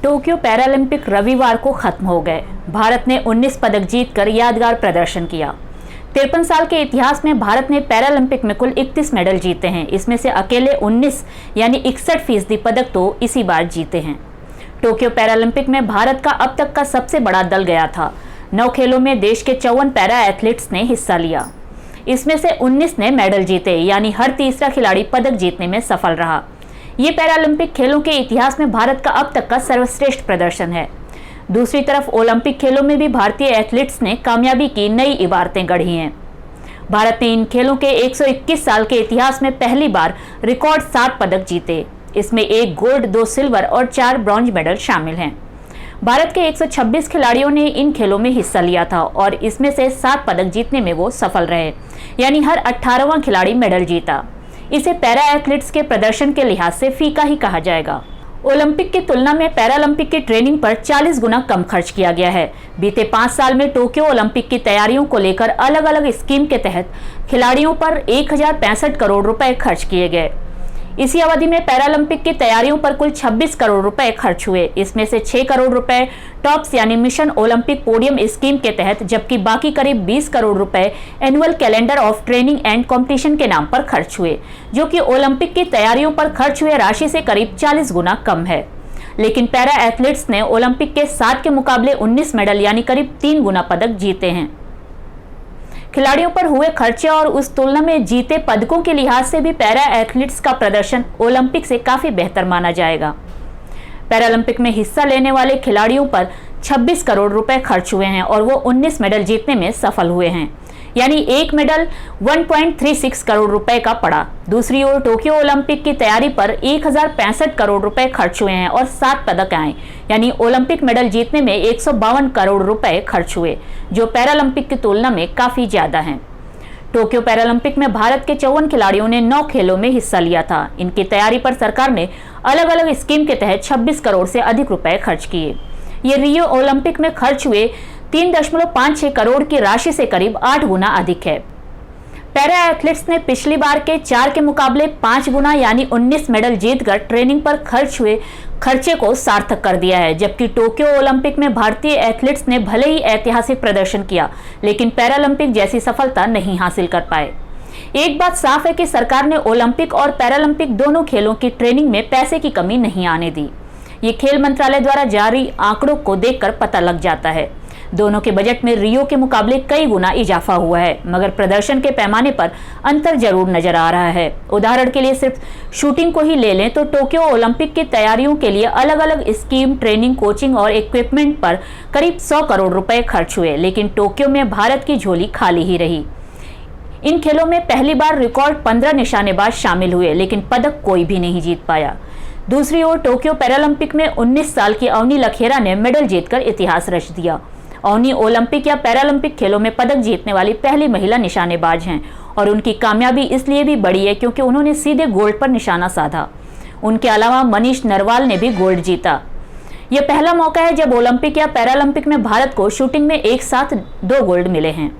Tokyo Paralympic रविवार को खत्म हो गए। भारत ने 19 पदक जीतकर यादगार प्रदर्शन किया। 53 साल के इतिहास में भारत ने पैरालंपिक में कुल 31 मेडल जीते हैं। इसमें से अकेले 19 यानी 61% पदक तो इसी बार जीते हैं। टोक्यो पैरालंपिक में भारत का अब तक का सबसे बड़ा दल गया था। 9 खेलों में देश के 54 पैरा एथलीट्स ने हिस्सा लिया। इसमें से 19 ने मेडल जीते, यानी हर तीसरा खिलाड़ी पदक जीतने में सफल रहा। ये पैरालंपिक खेलों के इतिहास में भारत का अब तक का सर्वश्रेष्ठ प्रदर्शन है। दूसरी तरफ ओलंपिक खेलों में भी भारतीय एथलीट्स ने कामयाबी की नई इबारतें गढ़ी हैं। भारत ने इन खेलों के 121 साल के इतिहास में पहली बार रिकॉर्ड 7 पदक जीते। इसमें 1 गोल्ड, 2 सिल्वर और 4 ब्रॉन्ज मेडल शामिल हैं। भारत के 126 खिलाड़ियों ने इन खेलों में हिस्सा लिया था और इसमें से 7 पदक जीतने में वो सफल रहे, यानी हर 18वां खिलाड़ी मेडल जीता। इसे पैरा एथलीट्स के प्रदर्शन के लिहाज से फीका ही कहा जाएगा। ओलंपिक की तुलना में पैरालंपिक की ट्रेनिंग पर 40 गुना कम खर्च किया गया है। बीते 5 साल में टोक्यो ओलंपिक की तैयारियों को लेकर अलग अलग स्कीम के तहत खिलाड़ियों पर 1065 करोड़ रुपए खर्च किए गए। इसी अवधि में पैरालंपिक की तैयारियों पर कुल 26 करोड़ रुपए खर्च हुए। इसमें से 6 करोड़ रुपए टॉप्स यानी मिशन ओलंपिक पोडियम स्कीम के तहत, जबकि बाकी करीब 20 करोड़ रुपए annual calendar of training and competition के नाम पर खर्च हुए, जो कि ओलंपिक की तैयारियों पर खर्च हुए राशि से करीब 40 गुना कम है। लेकिन पैरा एथलीट्स ने ओलंपिक के 7 के मुकाबले 19 मेडल यानी करीब 3 गुना पदक जीते हैं। खिलाड़ियों पर हुए खर्चे और उस तुलना में जीते पदकों के लिहाज से भी पैरा एथलीट्स का प्रदर्शन ओलंपिक से काफी बेहतर माना जाएगा। पैरालंपिक में हिस्सा लेने वाले खिलाड़ियों पर 26 करोड़ रुपए खर्च हुए हैं और वो 19 मेडल जीतने में सफल हुए हैं, यानी एक मेडल 1.36 करोड़ रुपए का पड़ा। दूसरी ओर टोक्यो ओलंपिक की तैयारी पर 1065 करोड़ रुपए खर्च हुए हैं और 7 पदक आए, यानी ओलंपिक मेडल जीतने में 152 करोड़ रुपए खर्च हुए, जो पैरालंपिक की तुलना में काफी ज्यादा हैं। टोक्यो पैरालंपिक में भारत के 54 खिलाड़ियों ने 9 खेलों में हिस्सा लिया था। इनकी तैयारी पर सरकार ने अलग अलग स्कीम के तहत 26 करोड़ से अधिक रुपए खर्च किए। ये रियो ओलंपिक में खर्च हुए 3.56 करोड़ की राशि से करीब 8 गुना अधिक है। पैरा एथलीट्स ने पिछली बार के 4 के मुकाबले 5 गुना यानी 19 मेडल जीतकर ट्रेनिंग पर खर्च हुए खर्चे को सार्थक कर दिया है, जबकि टोक्यो ओलंपिक में भारतीय एथलीट्स ने भले ही ऐतिहासिक प्रदर्शन किया, लेकिन पैरालंपिक जैसी सफलता नहीं हासिल कर पाए। एक बात साफ है कि सरकार ने ओलंपिक और पैरालंपिक दोनों खेलों की ट्रेनिंग में पैसे की कमी नहीं आने दी। ये खेल मंत्रालय द्वारा जारी आंकड़ों को देखकर पता लग जाता है। दोनों के बजट में रियो के मुकाबले कई गुना इजाफा हुआ है, मगर प्रदर्शन के पैमाने पर अंतर जरूर नजर आ रहा है। उदाहरण के लिए सिर्फ शूटिंग को ही ले लें तो टोक्यो ओलंपिक की तैयारियों के लिए अलग अलग स्कीम, ट्रेनिंग, कोचिंग और इक्विपमेंट पर करीब 100 करोड़ रुपए खर्च हुए, लेकिन टोक्यो में भारत की झोली खाली ही रही। इन खेलों में पहली बार रिकॉर्ड 15 निशानेबाज शामिल हुए, लेकिन पदक कोई भी नहीं जीत पाया। दूसरी ओर टोक्यो पैरालंपिक में 19 साल की अवनी लखेरा ने मेडल जीतकर इतिहास रच दिया। अवनी ओलंपिक या पैरालंपिक खेलों में पदक जीतने वाली पहली महिला निशानेबाज हैं और उनकी कामयाबी इसलिए भी बड़ी है क्योंकि उन्होंने सीधे गोल्ड पर निशाना साधा। उनके अलावा मनीष नरवाल ने भी गोल्ड जीता। यह पहला मौका है जब ओलंपिक या पैरालंपिक में भारत को शूटिंग में एक साथ 2 गोल्ड मिले हैं।